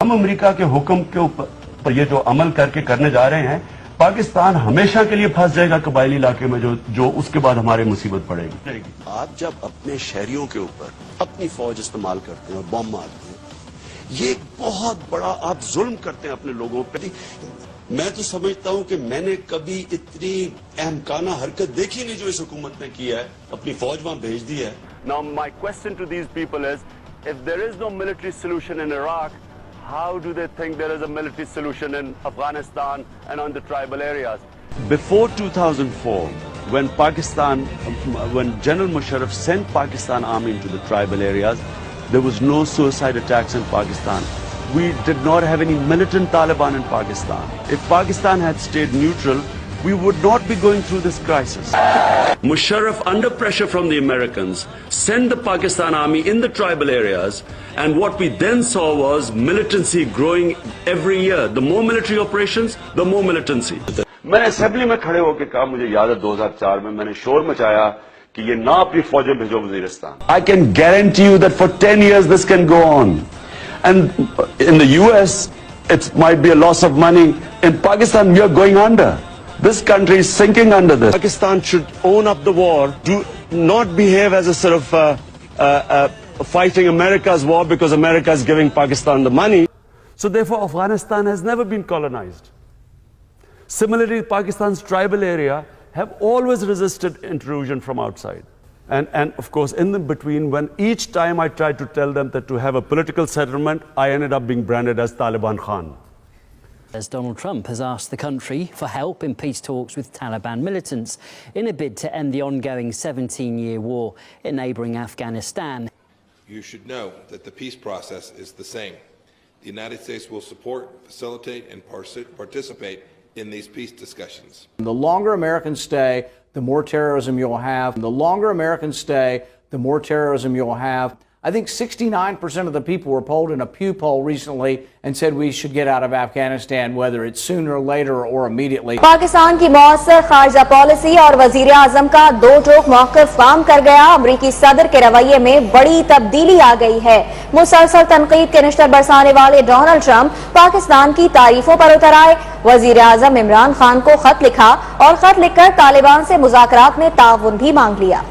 हम अमेरिका के हुक्म के ऊपर ये जो अमल करने जा रहे हैं, पाकिस्तान हमेशा के लिए फंस जाएगा कबायली इलाके में, जो उसके बाद हमारे मुसीबत पड़ेगी। आप जब अपने शहरियों के ऊपर अपनी फौज इस्तेमाल करते हैं और बम मारते हैं, ये एक बहुत बड़ा आप जुल्म करते हैं अपने लोगों पे। मैं तो समझता हूं कि मैंने कभी इतनी अहमकाना हरकत देखी नहीं जो इस हुकूमत ने की है, अपनी फौज वहां भेज दी है। Now my question to these people is, if there is no military solution in Iraq, how do they think there is a military solution in Afghanistan and on the tribal areas? Before 2004, when General Musharraf sent Pakistan army into the tribal areas, there was no suicide attacks in Pakistan. We did not have any militant Taliban in Pakistan. If Pakistan had stayed neutral, we would not be going through this crisis. Musharraf, under pressure from the Americans, sent the Pakistan army in the tribal areas, and what we then saw was militancy growing every year. The more military operations, the more militancy. मैंने assembly में खड़े होकर कहा, मुझे याद है 2004 में मैंने शोर मचाया कि ये ना अपनी फौजें भेजो Waziristan. I can guarantee you that for 10 years this can go on. And in the US, it might be a loss of money. In Pakistan, we are going under. This country is sinking under this. Pakistan should own up the war, do not behave as a sort of fighting America's war because America is giving Pakistan the money. So therefore, Afghanistan has never been colonized. Similarly, Pakistan's tribal area have always resisted intrusion from outside. And of course, in the between, when each time I tried to tell them that to have a political settlement, I ended up being branded as Taliban Khan. As Donald Trump has asked the country for help in peace talks with Taliban militants in a bid to end the ongoing 17-year war in neighbouring Afghanistan. You should know that the peace process is the same. The United States will support, facilitate, and participate in these peace discussions. The longer Americans stay, the more terrorism you'll have. The longer Americans stay, the more terrorism you'll have. I think 69% of the people were polled in a Pew poll recently and said we should get out of Afghanistan, whether it's sooner or later or immediately. Pakistan की मौसर खारजा policy और वजीर आजम का दो टोक मौक़िफ़ काम कर गया। अमरीकी सदर के रवैये में बड़ी तब्दीली आ गई है। मुसलसल तनकीद के निश्तर बरसाने वाले डोनाल्ड ट्रंप पाकिस्तान की तारीफों पर उतर आए। वजीर आजम इमरान खान को खत लिखा और खत लिखकर तालिबान से मुज़ाकरात में ताउन भी मांग लिया।